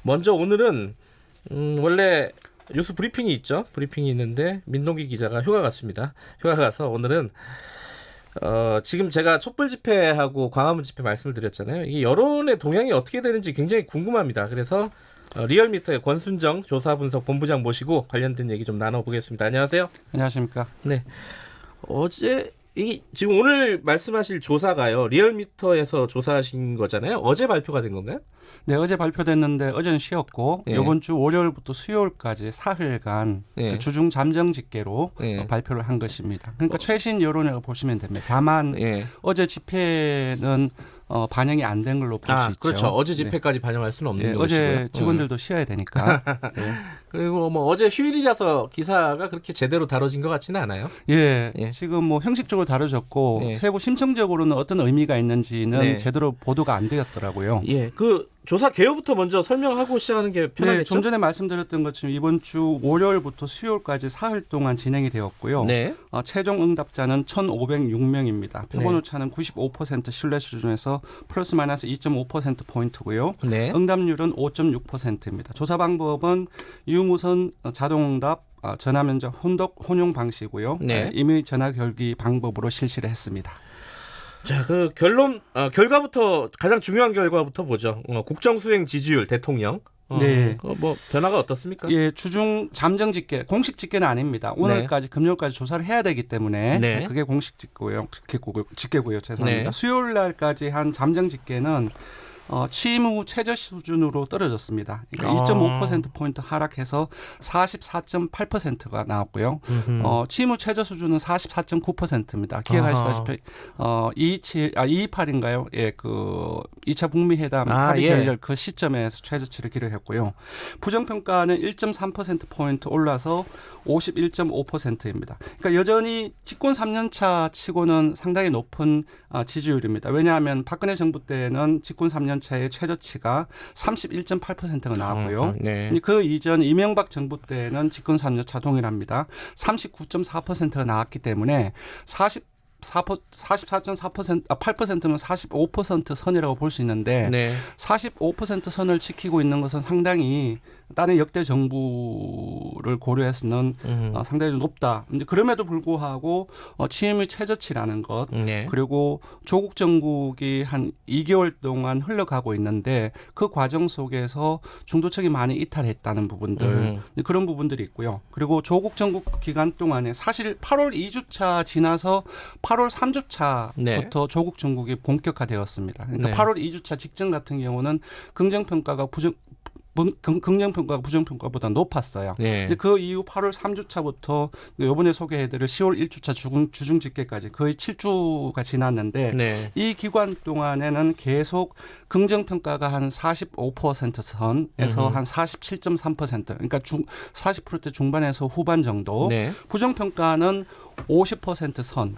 먼저 오늘은 원래 뉴스 브리핑이 있죠. 브리핑이 있는데 민동기 기자가 휴가 갔습니다. 휴가 가서 오늘은 지금 제가 촛불 집회하고 광화문 집회 말씀을 드렸잖아요. 이 여론의 동향이 어떻게 되는지 굉장히 궁금합니다. 그래서 리얼미터의 권순정 조사분석 본부장 모시고 관련된 얘기 좀 나눠보겠습니다. 안녕하세요. 안녕하십니까. 네. 지금 오늘 말씀하실 조사가요. 리얼미터에서 조사하신 거잖아요. 어제 발표가 된 건가요? 네, 어제 발표됐는데 어제는 쉬었고 예. 이번 주 월요일부터 수요일까지 사흘간 예. 그 주중 잠정 집계로 예. 발표를 한 것입니다. 그러니까 최신 여론이라고 보시면 됩니다. 다만 예. 어제 집회는 반영이 안 된 걸로 볼 수 있죠. 그렇죠. 어제 집회까지 반영할 수는 없는 것이고요. 어제 직원들도 쉬어야 되니까. 네. 그리고 뭐 어제 휴일이라서 기사가 그렇게 제대로 다뤄진 것 같지는 않아요. 예, 예. 지금 뭐 형식적으로 다뤄졌고 예. 세부 심층적으로는 어떤 의미가 있는지는 네. 제대로 보도가 안 되었더라고요. 예, 그 조사 개요부터 먼저 설명하고 시작하는 게 편하겠죠? 네, 좀 전에 말씀드렸던 것처럼 이번 주 월요일부터 수요일까지 사흘 동안 진행이 되었고요. 네. 최종 응답자는 1,506명입니다. 표본 네. 오차는 95% 신뢰 수준에서 플러스 마이너스 2.5%포인트고요. 네. 응답률은 5.6%입니다. 조사 방법은 유무선 자동응답, 전화 면접 혼용 방식이고요. 네. 이메일 전화 결기 방법으로 실시를 했습니다. 자, 그 결과부터 가장 중요한 결과부터 보죠. 국정 수행 지지율 대통령. 네. 뭐 변화가 어떻습니까? 예, 주중 잠정 집계, 공식 집계는 아닙니다. 오늘까지 금요일까지 조사를 해야 되기 때문에 네. 그게 공식 집계고요. 죄송합니다. 네. 수요일 날까지 한 잠정 집계는 취임 후 최저 수준으로 떨어졌습니다. 그러니까 2.5%포인트 하락해서 44.8%가 나왔고요. 취임 후 최저 수준은 44.9%입니다. 기억하시다시피 228인가요? 예, 그 2차 북미 회담 합의 결렬 그 시점에서 최저치를 기록했고요. 부정평가는 1.3%포인트 올라서 51.5%입니다. 그러니까 여전히 집권 3년차 치고는 상당히 높은 지지율입니다. 왜냐하면 박근혜 정부 때는 집권 3년차의 최저치가 31.8%가 나왔고요. 네. 그 이전 이명박 정부 때는 집권 3년차 동일합니다. 39.4%가 나왔기 때문에 8%면 45% 선이라고 볼 수 있는데 네. 45% 선을 지키고 있는 것은 상당히 다른 역대 정부를 고려해서는 상당히 좀 높다. 이제 그럼에도 불구하고 취임의 최저치라는 것 네. 그리고 조국 정국이 한 2개월 동안 흘러가고 있는데 그 과정 속에서 중도층이 많이 이탈했다는 부분들 그런 부분들이 있고요. 그리고 조국 정국 기간 동안에 사실 8월 2주차 지나서 8월 3주차부터 네. 조국 정국이 본격화되었습니다. 그러니까 네. 8월 2주차 직전 같은 경우는 긍정평가가 부정평가보다 높았어요. 네. 근데 그 이후 8월 3주차부터 이번에 소개해드릴 10월 1주차 주중 집계까지 거의 7주가 지났는데 네. 이 기간 동안에는 계속 긍정평가가 한 45% 선에서 한 47.3% 그러니까 40%대 중반에서 후반 정도 네. 부정평가는 50% 선.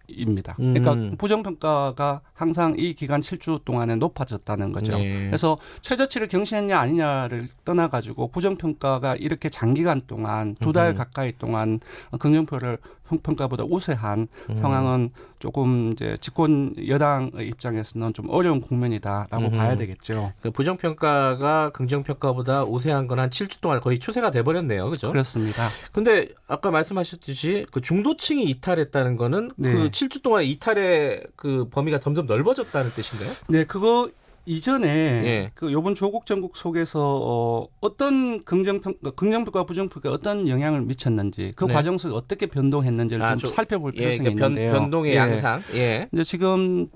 입니다. 그러니까 부정평가가 항상 이 기간 7주 동안에 높아졌다는 거죠. 네. 그래서 최저치를 경신했냐 아니냐를 떠나가지고 부정평가가 이렇게 장기간 동안 2달 가까이 동안 긍정평가보다 우세한 상황은 조금 이제 집권 여당의 입장에서는 좀 어려운 국면이다라고 봐야 되겠죠. 그 부정평가가 긍정평가보다 우세한 건 한 7주 동안 거의 추세가 돼버렸네요. 그죠? 그렇습니다. 근데 아까 말씀하셨듯이 그 중도층이 이탈했다는 거는 네. 그 7주 동안 이탈의 그 범위가 점점 넓어졌다는 뜻인가요? 네, 그거 이전에 예. 그 요번 조국 정국 속에서 어떤 긍정평가 부정평가 어떤 영향을 미쳤는지 그 네. 과정 속에 어떻게 변동했는지를 좀 살펴볼 필요성이 있는데요. 변동의 양상. 예. 근데 지금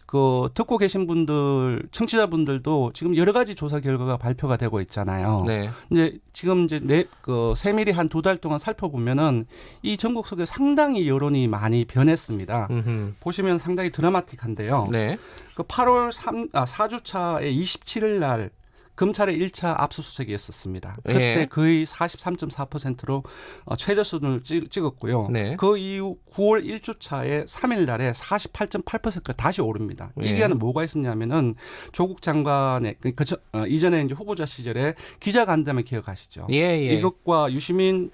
그 듣고 계신 분들 청취자분들도 지금 여러 가지 조사 결과가 발표가 되고 있잖아요. 네. 이제 지금 이제 세밀히 한 2달 동안 살펴보면은 이 전국 속에 상당히 여론이 많이 변했습니다. 보시면 상당히 드라마틱한데요. 네. 그 8월 4주차의 27일 날 검찰의 1차 압수수색이었습니다. 그때 예. 거의 43.4%로 최저 수준을 찍었고요. 네. 그 이후 9월 1주차에 3일 날에 48.8%가 다시 오릅니다. 이 예. 기간에 뭐가 있었냐면은 조국 장관의 이전에 이제 후보자 시절에 기자간담회 기억하시죠? 예. 이것과 유시민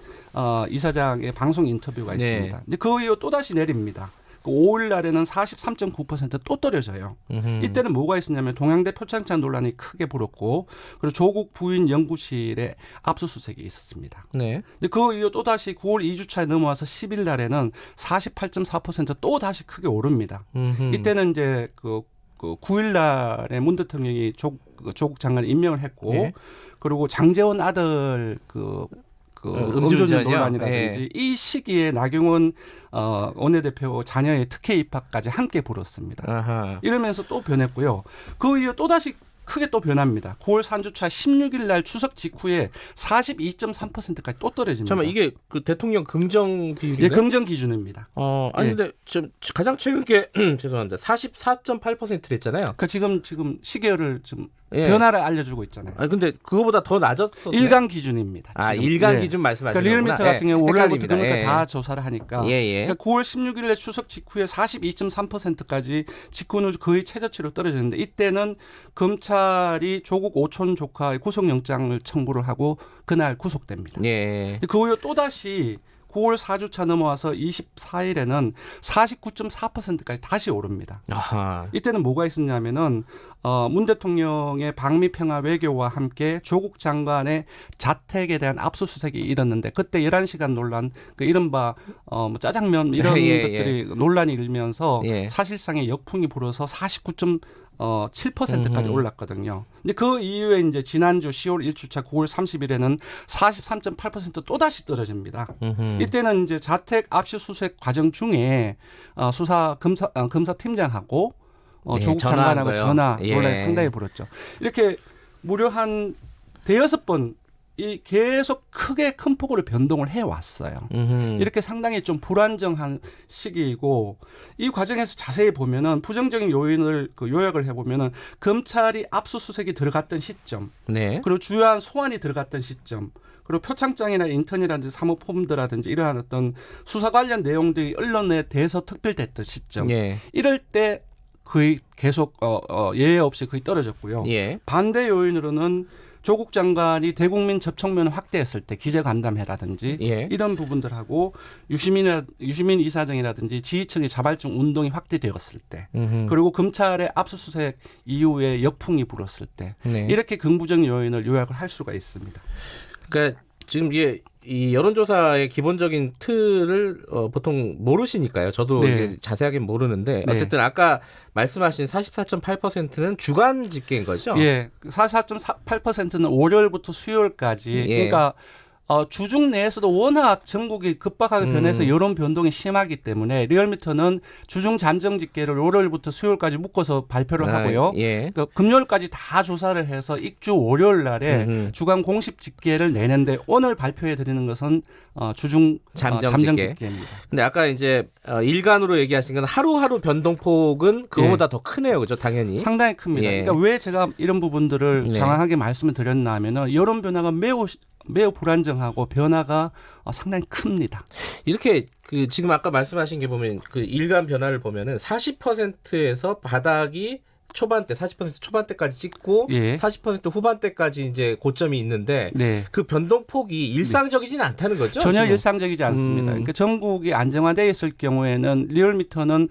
이사장의 방송 인터뷰가 네. 있습니다. 이제 그 이후 또 다시 내립니다. 그 5일 날에는 43.9%또 떨어져요. 이때는 뭐가 있었냐면 동양대 표창장 논란이 크게 불었고 그리고 조국 부인 연구실에 압수수색이 있었습니다. 네. 근데 그 이후 또 다시 9월 2주차에 넘어와서 10일 날에는 48.4%또 다시 크게 오릅니다. 이때는 이제 그 9일 날에 문 대통령이 조국 장관을 임명을 했고 네. 그리고 장제원 아들 음주운전 논란이라든지 네. 이 시기에 나경원 원내대표 자녀의 특혜 입학까지 함께 불었습니다. 아하. 이러면서 또 변했고요. 그 이후 또 다시 크게 또 변합니다. 9월 3주차 16일 날 추석 직후에 42.3%까지 또 떨어집니다. 잠깐만 이게 그 대통령 긍정 비율인가요? 예, 긍정 기준입니다. 아니 예. 근데 지금 가장 최근 게 죄송합니다. 44.8%랬잖아요. 그러니까 지금 시계열을 좀 예. 변화를 알려주고 있잖아요. 아 근데 그거보다 더 낮았었어요. 일간 기준입니다. 아, 지금. 일간 예. 기준 말씀하시는 그러니까 리얼미터 같은 경우 월요일부터 헷갈립니다. 금요일까지 예. 다 조사를 하니까 예. 그러니까 9월 16일에 추석 직후에 42.3%까지 직후 후 거의 최저치로 떨어졌는데 이때는 검찰이 조국 오촌 조카의 구속영장을 청구를 하고 그날 구속됩니다. 예. 그 후에 또다시 9월 4주차 넘어와서 24일에는 49.4%까지 다시 오릅니다. 아하. 이때는 뭐가 있었냐면은 문 대통령의 방미 평화 외교와 함께 조국 장관의 자택에 대한 압수수색이 일었는데 그때 11시간 논란, 그 이른바 뭐 짜장면 이런 예. 것들이 논란이 일면서 예. 사실상의 역풍이 불어서 49.7%까지 올랐거든요. 근데 그 이후에 이제 지난주 10월 1주차 9월 30일에는 43.8% 또다시 떨어집니다. 이때는 이제 자택 압수수색 과정 중에 검사팀장하고 조국 장관하고 전화 논란이 상당히 불었죠. 이렇게 무려 한 대여섯 번 이 계속 크게 큰 폭으로 변동을 해왔어요. 이렇게 상당히 좀 불안정한 시기이고 이 과정에서 자세히 보면은 부정적인 요인을 요약을 해보면은 검찰이 압수수색이 들어갔던 시점, 네. 그리고 주요한 소환이 들어갔던 시점, 그리고 표창장이나 인턴이라든지 사모폼들이라든지 이러한 어떤 수사 관련 내용들이 언론에 대서특필됐던 시점, 예. 이럴 때 거의 계속 예외 없이 거의 떨어졌고요. 예. 반대 요인으로는 조국 장관이 대국민 접촉면을 확대했을 때 기재간담회라든지 예. 이런 부분들하고 유시민 이사장이라든지 지휘층의 자발적 운동이 확대되었을 때 그리고 검찰의 압수수색 이후에 역풍이 불었을 때 네. 이렇게 긍부적 요인을 요약을 할 수가 있습니다. 그러니까 지금 이게 이 여론조사의 기본적인 틀을 보통 모르시니까요. 저도 네. 이게 자세하게 모르는데 네. 어쨌든 아까 말씀하신 44.8%는 주간 집계인 거죠? 예, 44.8%는 월요일부터 수요일까지. 예. 그러니까 주중 내에서도 워낙 전국이 급박하게 변해서 여론 변동이 심하기 때문에 리얼미터는 주중 잠정 집계를 월요일부터 수요일까지 묶어서 발표를 하고요. 예. 그러니까 금요일까지 다 조사를 해서 익주 월요일 날에 주간 공식 집계를 내는데 오늘 발표해 드리는 것은 주중 잠정 집계입니다. 근데 아까 이제 일간으로 얘기하신 건 하루하루 변동폭은 그거보다 예. 더 크네요. 그죠? 당연히. 상당히 큽니다. 예. 그러니까 왜 제가 이런 부분들을 네. 장황하게 말씀을 드렸나 하면은 여론 변화가 매우 불안정하고 변화가 상당히 큽니다. 이렇게 그 지금 아까 말씀하신 게 보면 그 일간 변화를 보면은 40%에서 바닥이 초반대 40% 초반대까지 찍고 예. 40% 후반대까지 이제 고점이 있는데 네. 그 변동폭이 일상적이지는 않다는 거죠? 전혀 지금? 일상적이지 않습니다. 그러니까 전국이 안정화되어 있을 경우에는 리얼미터는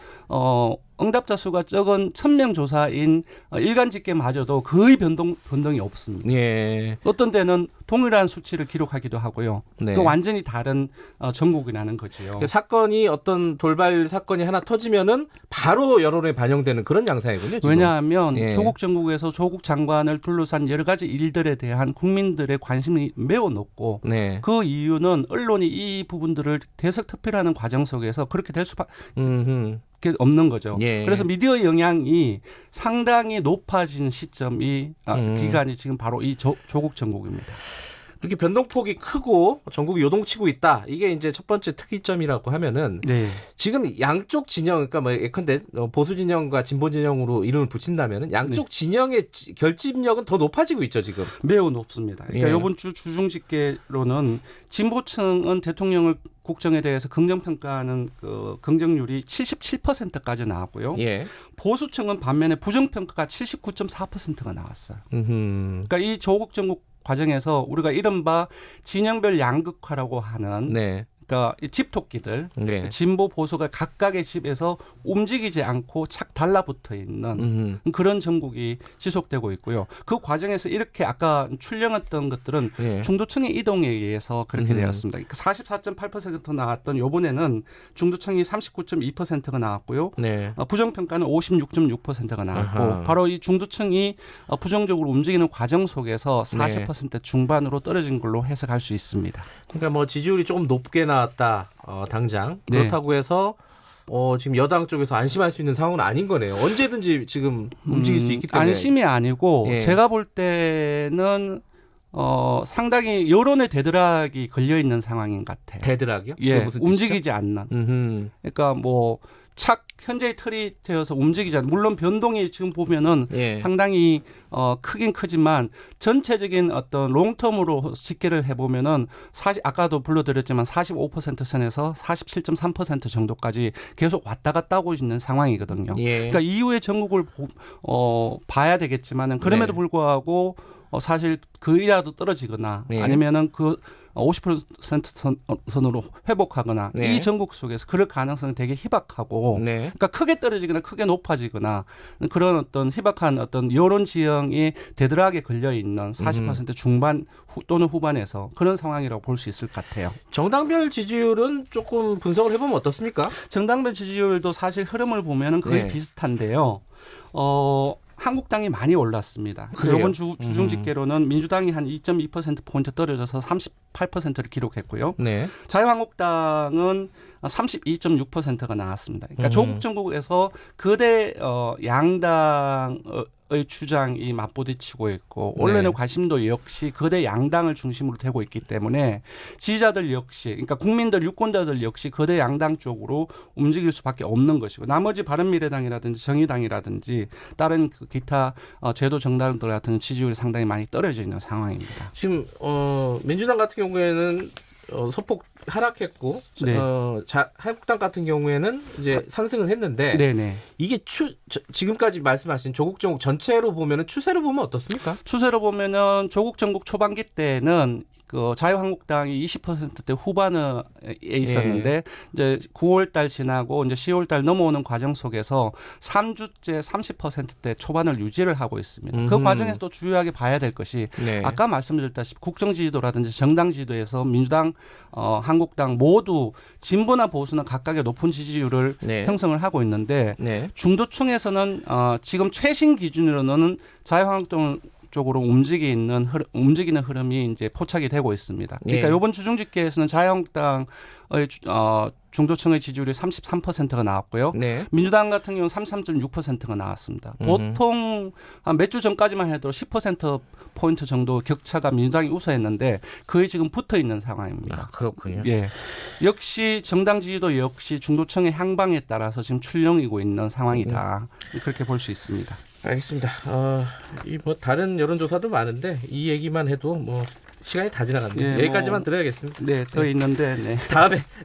응답자 수가 적은 1000명 조사인 일간 집계마저도 거의 변동이 없습니다. 예. 어떤 때는 동일한 수치를 기록하기도 하고요. 네. 그 완전히 다른 전국이라는 거지요. 그 사건이 어떤 돌발 사건이 하나 터지면은 바로 여론에 반영되는 그런 양상이군요. 지금. 왜냐하면 예. 조국 정국에서 조국 장관을 둘러싼 여러 가지 일들에 대한 국민들의 관심이 매우 높고 네. 그 이유는 언론이 이 부분들을 대서특필하는 과정 속에서 그렇게 될 수밖에 없는 거죠. 예. 그래서 미디어 영향이 상당히 높아진 시점이 기간이 지금 바로 이 조국 정국입니다. 이렇게 변동폭이 크고 전국이 요동치고 있다. 이게 이제 첫 번째 특이점이라고 하면은 네. 지금 양쪽 진영, 그러니까 뭐 예컨대 보수 진영과 진보 진영으로 이름을 붙인다면은 양쪽 진영의 결집력은 더 높아지고 있죠 지금. 매우 높습니다. 그러니까 예. 이번 주 주중 집계로는 진보층은 대통령을 국정에 대해서 긍정평가하는 그 긍정률이 77%까지 나왔고요. 예. 보수층은 반면에 부정평가가 79.4%가 나왔어요. 그러니까 이 조국 정국 과정에서 우리가 이른바 진영별 양극화라고 하는 네. 그러니까 이 집토끼들 네. 진보 보수가 각각의 집에서 움직이지 않고 착 달라붙어 있는 그런 정국이 지속되고 있고요. 그 과정에서 이렇게 아까 출렁했던 것들은 네. 중도층의 이동에 의해서 그렇게 되었습니다. 44.8% 나왔던 요번에는 중도층이 39.2%가 나왔고요. 네. 부정평가는 56.6%가 나왔고 아하. 바로 이 중도층이 부정적으로 움직이는 과정 속에서 40% 중반으로 떨어진 걸로 해석할 수 있습니다. 그러니까 뭐 지지율이 조금 높게 나왔다. 당장 네. 그렇다고 해서 지금 여당 쪽에서 안심할 수 있는 상황은 아닌 거네요. 언제든지 지금 움직일 수 있기 때문에. 안심이 아니고 예. 제가 볼 때는 상당히 여론의 대드락이 걸려 있는 상황인 것 같아요. 대드락이요? 예, 그게 무슨 뜻이죠? 움직이지 않는. 그러니까 뭐 착 현재의 틀이 되어서 움직이지 않는. 물론 변동이 지금 보면은 예. 상당히 크긴 크지만 전체적인 어떤 롱텀으로 집계를 해보면은 아까도 불러드렸지만 45% 선에서 47.3% 정도까지 계속 왔다 갔다 하고 있는 상황이거든요. 예. 그러니까 이후의 전국을 봐야 되겠지만은 그럼에도 네. 불구하고 사실 그이라도 떨어지거나 네. 아니면은 그 50% 선으로 회복하거나 네. 이 전국 속에서 그럴 가능성이 되게 희박하고 네. 그러니까 크게 떨어지거나 크게 높아지거나 그런 어떤 희박한 어떤 여론 지형이 대드락에 걸려 있는 40% 중반 또는 후반에서 그런 상황이라고 볼 수 있을 것 같아요. 정당별 지지율은 조금 분석을 해보면 어떻습니까? 정당별 지지율도 사실 흐름을 보면은 거의 네. 비슷한데요. 한국당이 많이 올랐습니다. 그래요? 이번 주중 집계로는 민주당이 한 2.2%포인트 떨어져서 38%를 기록했고요. 네. 자유한국당은 32.6%가 나왔습니다. 그러니까 조국 정국에서 거대 양당의 주장이 맞부딪히고 있고 원래는 네. 관심도 역시 거대 양당을 중심으로 되고 있기 때문에 지지자들 역시 그러니까 국민들 유권자들 역시 거대 양당 쪽으로 움직일 수밖에 없는 것이고 나머지 바른미래당이라든지 정의당이라든지 다른 그 기타 제도 정당들 같은 지지율이 상당히 많이 떨어져 있는 상황입니다. 지금 민주당 같은 경우에는 소폭 하락했고 네. 한국당 같은 경우에는 이제 상승을 했는데 네네. 이게 지금까지 말씀하신 조국 정국 전체로 보면은 추세로 보면 어떻습니까? 추세로 보면은 조국 정국 초반기 때는 그 자유한국당이 20%대 후반에 있었는데 이제 9월 달 지나고 이제 10월 달 넘어오는 과정 속에서 3주째 30%대 초반을 유지를 하고 있습니다. 그 과정에서 또 주요하게 봐야 될 것이 네. 아까 말씀드렸다시피 국정 지지도라든지 정당 지지도에서 민주당, 한국당 모두 진보나 보수나 각각의 높은 지지율을 네. 형성을 하고 있는데 네. 중도층에서는 지금 최신 기준으로는 자유한국당 쪽으로 움직이는 흐름이 이제 포착이 되고 있습니다. 그러니까 예. 이번 주중 집계에서는 자유한국당의 중도층의 지지율이 33%가 나왔고요. 네. 민주당 같은 경우는 33.6%가 나왔습니다. 보통 한 몇 주 전까지만 해도 10% 포인트 정도 격차가 민주당이 우세했는데 거의 지금 붙어 있는 상황입니다. 그렇군요. 예. 역시 정당 지지도 역시 중도층의 향방에 따라서 지금 출렁이고 있는 상황이다. 그렇게 볼 수 있습니다. 알겠습니다. 이 뭐 다른 여론조사도 많은데 이 얘기만 해도 뭐 시간이 다 지나갔네요. 예, 여기까지만 들어야겠습니다. 네, 더 있는데. 네.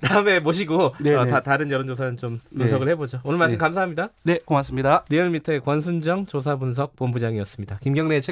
다음에 모시고 네, 네. 다른 여론조사는 좀 분석을 해보죠. 오늘 말씀 네. 감사합니다. 네, 고맙습니다. 리얼미터의 권순정 조사분석 본부장이었습니다. 김경래의 최강